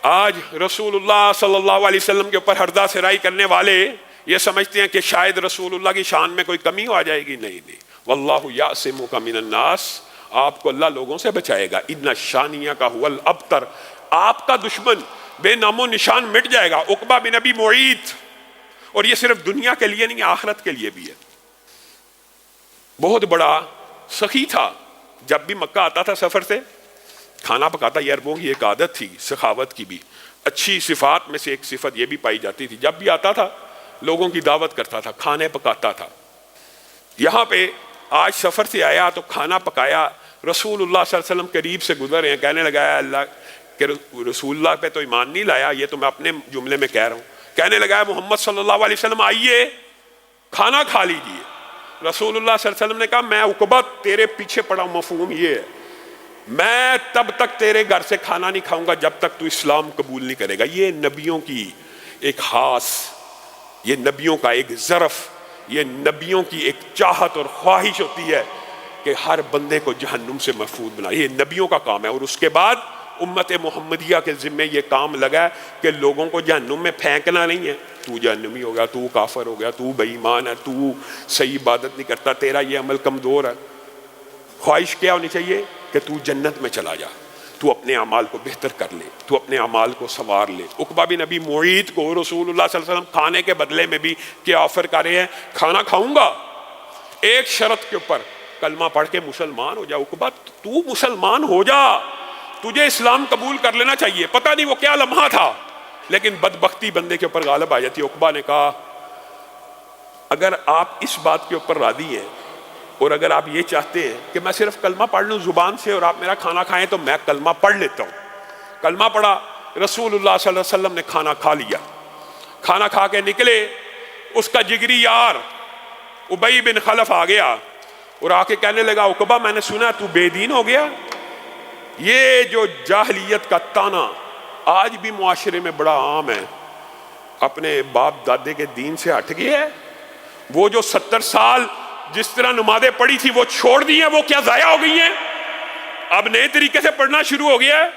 آج رسول اللہ صلی اللہ علیہ وسلم کے اوپر ہردہ سرائی کرنے والے یہ سمجھتے ہیں کہ شاید رسول اللہ کی شان میں کوئی کمی ہو جائے گی. نہیں, واللہ یعصمک من الناس, آپ کو اللہ لوگوں سے بچائے گا. ان شانیہ کا هو الابتر, آپ کا دشمن بے نام و نشان مٹ جائے گا. عقبہ بن ابی معیط, اور یہ صرف دنیا کے لیے نہیں, آخرت کے لیے بھی ہے. بہت بڑا سخی تھا, جب بھی مکہ آتا تھا سفر سے کھانا پکاتا. یہ عربوں کی ایک عادت تھی سخاوت کی بھی, اچھی صفات میں سے ایک صفت یہ بھی پائی جاتی تھی. جب بھی آتا تھا لوگوں کی دعوت کرتا تھا, کھانے پکاتا تھا. یہاں پہ آج سفر سے آیا تو کھانا پکایا. رسول اللہ صلی اللہ علیہ وسلم قریب سے گزر رہے ہیں, کہنے لگا اللہ کہ رسول اللہ پہ تو ایمان نہیں لایا, یہ تو میں اپنے جملے میں کہہ رہا ہوں. کہنے لگا محمد صلی اللہ علیہ وسلم آئیے کھانا کھا لیجیے. رسول اللہ صلی اللہ علیہ وسلم نے کہا میں عقبہ تیرے پیچھے پڑا ہوں. مفہوم یہ ہے میں تب تک تیرے گھر سے کھانا نہیں کھاؤں گا جب تک تو اسلام قبول نہیں کرے گا. یہ نبیوں کی ایک خاص, یہ نبیوں کا ایک ظرف, یہ نبیوں کی ایک چاہت اور خواہش ہوتی ہے کہ ہر بندے کو جہنم سے محفوظ بنا. یہ نبیوں کا کام ہے. اور اس کے بعد امت محمدیہ کے ذمے یہ کام لگا ہے کہ لوگوں کو جہنم میں پھینکنا نہیں ہے. تو جہنمی ہو گیا, تو کافر ہو گیا, تو بے ایمان ہے, تو صحیح عبادت نہیں کرتا, تیرا یہ عمل کمزور ہے. خواہش کیا ہونی چاہیے کہ تو جنت میں چلا جا, تو اپنے اعمال کو بہتر کر لے, تو اپنے اعمال کو سنوار لے. عقبہ بن ابی معیط کو رسول اللہ صلی اللہ علیہ وسلم کھانے کے بدلے میں بھی کیا آفر کر رہے ہیں, کھانا کھاؤں گا ایک شرط کے اوپر, کلمہ پڑھ کے مسلمان ہو جا. عقبہ تو مسلمان ہو جا, تجھے اسلام قبول کر لینا چاہیے. پتہ نہیں وہ کیا لمحہ تھا لیکن بدبختی بندے کے اوپر غالب آ جاتی. عقبہ نے کہا اگر آپ اس بات کے اوپر راضی ہیں اور اگر آپ یہ چاہتے ہیں کہ میں صرف کلمہ پڑھ لوں زبان سے اور آپ میرا کھانا کھائیں تو میں کلمہ پڑھ لیتا ہوں. کلمہ پڑھا, رسول اللہ صلی اللہ علیہ وسلم نے کھانا کھا لیا. کھانا کھا کے نکلے, اس کا جگری یار ابی بن خلف آ گیا اور آ کے کہنے لگا عقبہ میں نے سنا تو بے دین ہو گیا. یہ جو جاہلیت کا تانا آج بھی معاشرے میں بڑا عام ہے, اپنے باپ دادے کے دین سے ہٹ گیا ہے. وہ جو 70 سال جس طرح نمازیں پڑھی تھی وہ چھوڑ دی ہیں, وہ کیا ضائع ہو گئی ہیں, اب نئے طریقے سے پڑھنا شروع ہو گیا ہے.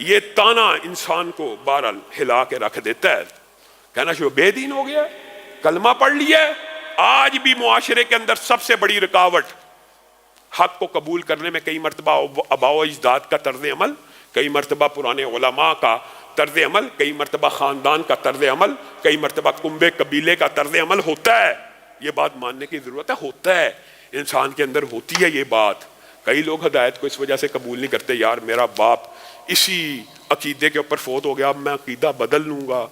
یہ تانا انسان کو بہرحال ہلا کے رکھ دیتا ہے. کہنا شروع بے دین ہو گیا, کلمہ پڑھ لیا. آج بھی معاشرے کے اندر سب سے بڑی رکاوٹ حق کو قبول کرنے میں کئی مرتبہ آباء و اجداد کا طرز عمل, کئی مرتبہ پرانے علماء کا طرز عمل, کئی مرتبہ خاندان کا طرز عمل, کئی مرتبہ کنبے قبیلے کا طرز عمل ہوتا ہے. یہ بات ماننے کی ضرورت ہے, ہوتا ہے, انسان کے اندر ہوتی ہے یہ بات. کئی لوگ ہدایت کو اس وجہ سے قبول نہیں کرتے, یار میرا باپ اسی عقیدے کے اوپر فوت ہو گیا, اب میں عقیدہ بدل لوں گا,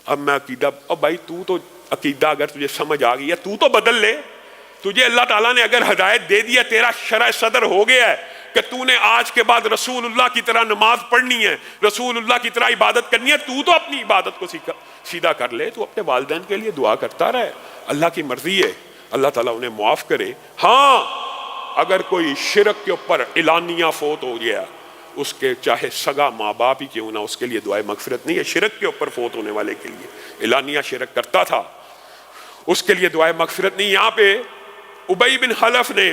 اب میں عقیدہ. اب بھائی تو عقیدہ اگر تجھے سمجھ آ گئی ہے تو بدل لے. تجھے اللہ تعالیٰ نے اگر ہدایت دے دیا, تیرا شرع صدر ہو گیا ہے کہ تو نے آج کے بعد رسول اللہ کی طرح نماز پڑھنی ہے, رسول اللہ کی طرح عبادت کرنی ہے, تو اپنی عبادت کو سیدھا کر لے. تو اپنے والدین کے لیے دعا کرتا رہے, اللہ کی مرضی ہے, اللہ تعالیٰ انہیں معاف کرے. ہاں اگر کوئی شرک کے اوپر اعلانیہ فوت ہو گیا, اس کے چاہے سگا ماں باپ ہی کیوں نہ, اس کے لیے دعائے مغفرت نہیں ہے. شرک کے اوپر فوت ہونے والے کے لیے, اعلانیہ شرک کرتا تھا, اس کے لیے دعائے مغفرت نہیں. یہاں پہ ابی بن خلف نے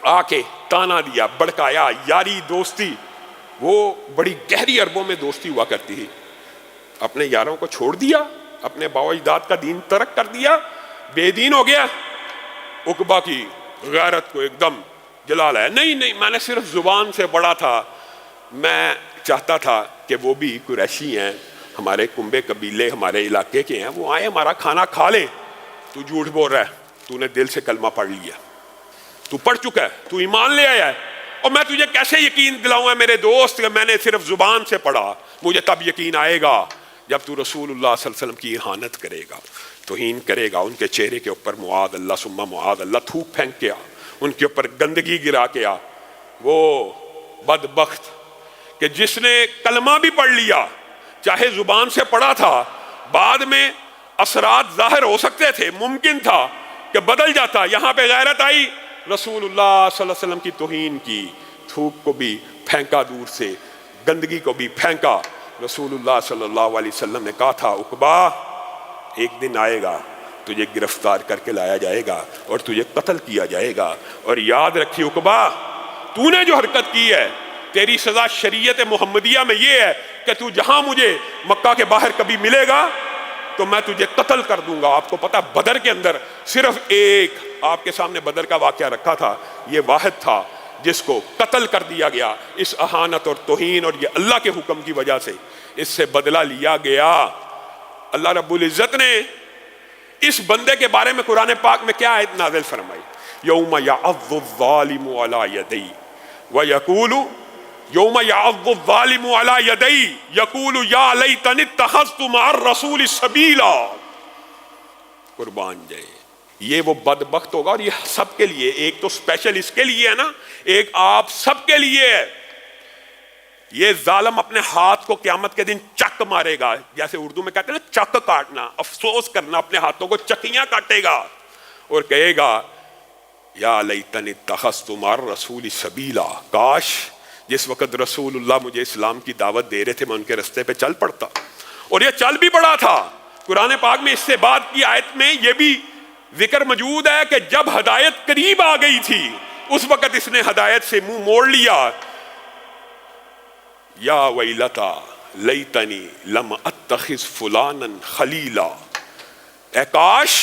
آ کے تانا دیا, بڑکایا. یاری دوستی وہ بڑی گہری عربوں میں دوستی ہوا کرتی تھی. اپنے یاروں کو چھوڑ دیا, اپنے باو اجداد کا دین ترک کر دیا, بے دین ہو گیا. عقبہ کی غیرت کو ایک دم جلا لایا. نہیں میں نے صرف زبان سے پڑھا تھا, میں چاہتا تھا کہ وہ بھی قریشی ہیں, ہمارے کنبے قبیلے ہمارے علاقے کے ہیں, وہ آئے ہمارا کھانا کھا لیں. تو جھوٹ بول رہا ہے, تو نے دل سے کلمہ پڑھ لیا, تو پڑھ چکا ہے, تو ایمان لے آیا ہے, اور میں تجھے کیسے یقین دلاؤں گا میرے دوست کہ میں نے صرف زبان سے پڑھا. مجھے تب یقین آئے گا جب تو رسول اللہ صلی اللہ علیہ وسلم کی اہانت کرے گا, توہین کرے گا, ان کے چہرے کے اوپر معاذ اللہ ثم معاذ اللہ تھوک پھینک کے آ, ان کے اوپر گندگی گرا کے آ. وہ بدبخت کہ جس نے کلمہ بھی پڑھ لیا, چاہے زبان سے پڑھا تھا, بعد میں اثرات ظاہر ہو سکتے تھے, ممکن تھا کہ بدل جاتا. یہاں پہ غیرت آئی, رسول اللہ صلی اللہ علیہ وسلم کی توہین کی, تھوک کو بھی پھینکا دور سے, گندگی کو بھی پھینکا. رسول اللہ صلی اللہ علیہ وسلم نے کہا تھا عقبہ ایک دن آئے گا تجھے گرفتار کر کے لایا جائے گا اور تجھے قتل کیا جائے گا, اور یاد رکھی عقبہ تو نے جو حرکت کی ہے تیری سزا شریعت محمدیہ میں یہ ہے کہ تو جہاں مجھے مکہ کے باہر کبھی ملے گا تو میں تجھے قتل کر دوں گا۔ آپ کو پتا بدر کے اندر صرف ایک آپ کے سامنے بدر کا واقعہ رکھا تھا، یہ واحد تھا جس کو قتل کر دیا گیا اس اہانت اور توہین اور یہ اللہ کے حکم کی وجہ سے اس سے بدلہ لیا گیا۔ اللہ رب العزت نے اس بندے کے بارے میں قرآن پاک میں کیا آیت نازل فرمائی؟ یوم یعض الظالم علی یدی ویقول یوم یعض الظالم علی یدی یقول یا لیتنی اتخذت مع الرسول سبیلا۔ قربان جائے، یہ وہ بدبخت ہوگا، اور یہ سب کے لیے، ایک تو اسپیشل اس کے لیے ہے نا، ایک آپ سب کے لیے ہے۔ یہ ظالم اپنے ہاتھ کو قیامت کے دن چک مارے گا، جیسے اردو میں کہتے ہیں نا چک کاٹنا، افسوس کرنا، اپنے ہاتھوں کو چکیاں کاٹے گا اور کہے گا یا لیتنی اتخذت مع الرسول سبیلا، کاش جس وقت رسول اللہ مجھے اسلام کی دعوت دے رہے تھے میں ان کے رستے پہ چل پڑتا، اور یہ چل بھی پڑا تھا۔ قرآن پاک میں اس سے بعد کی آیت میں یہ بھی ذکر موجود ہے کہ جب ہدایت قریب آ گئی تھی اس وقت اس نے ہدایت سے منہ موڑ لیا۔ یا ویلتا لیتنی لم اتخذ فلانا خلیلا، اے کاش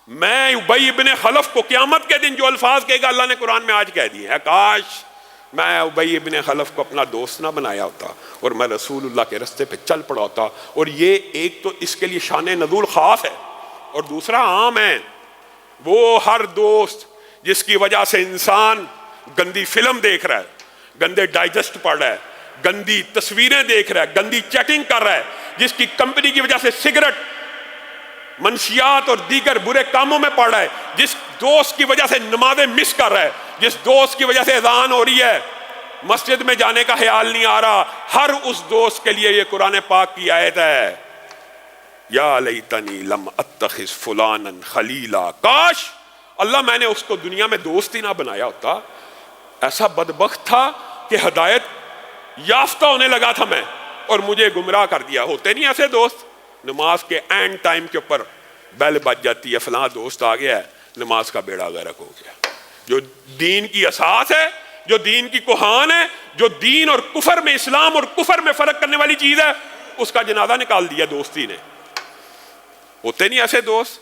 میں ابی ابن خلف کو، قیامت کے دن جو الفاظ کہے گا اللہ نے قرآن میں آج کہہ دیے، اے کاش میں ابی ابن خلف کو اپنا دوست نہ بنایا ہوتا اور میں رسول اللہ کے رستے پہ چل پڑا ہوتا۔ اور یہ ایک تو اس کے لیے شان نزول خاص ہے، اور دوسرا عام ہے، وہ ہر دوست جس کی وجہ سے انسان گندی فلم دیکھ رہا ہے، گندے ڈائجسٹ پڑھ رہا ہے، گندی تصویریں دیکھ رہا ہے، گندی چیٹنگ کر رہا ہے، جس کی کمپنی کی وجہ سے سگریٹ، منشیات اور دیگر برے کاموں میں پڑ رہا ہے، جس دوست کی وجہ سے نمازیں مس کر رہا ہے، جس دوست کی وجہ سے اذان ہو رہی ہے مسجد میں جانے کا خیال نہیں آ رہا، ہر اس دوست کے لیے یہ قرآن پاک کی آیت ہے، یا لیتنی لم اتخذ فلانا خلیلا، کاش اللہ میں نے اس کو دنیا میں دوست ہی نہ بنایا ہوتا۔ ایسا بدبخت تھا کہ ہدایت یافتہ ہونے لگا تھا میں اور مجھے گمراہ کر دیا۔ ہوتے نہیں ایسے دوست، نماز کے اینڈ ٹائم کے اوپر بیل بج جاتی ہے، فلاں دوست آ گیا ہے، نماز کا بیڑا غرق ہو گیا۔ جو دین کی اساس ہے، جو دین کی کوہان ہے، جو دین اور کفر میں، اسلام اور کفر میں فرق کرنے والی چیز ہے، اس کا جنازہ نکال دیا دوستی نے۔ ہوتے نہیں ایسے دوست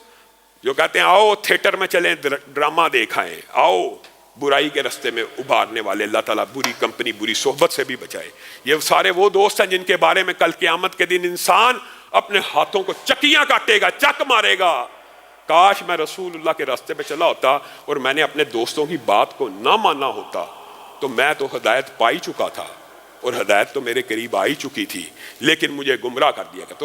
جو کہتے ہیں آؤ تھیٹر میں چلیں ڈرامہ دیکھائیں، آؤ برائی کے رستے میں ابھارنے والے، اللہ تعالیٰ بری کمپنی بری صحبت سے بھی بچائے۔ یہ سارے وہ دوست ہیں جن کے بارے میں کل قیامت کے دن انسان اپنے ہاتھوں کو چکیاں کاٹے گا، چک مارے گا۔ کاش میں رسول اللہ کے راستے پہ چلا ہوتا اور میں نے اپنے دوستوں کی بات کو نہ مانا ہوتا تو میں تو ہدایت پائی چکا تھا، اور ہدایت تو میرے قریب آئی چکی تھی، لیکن مجھے گمراہ کر دیا گیا۔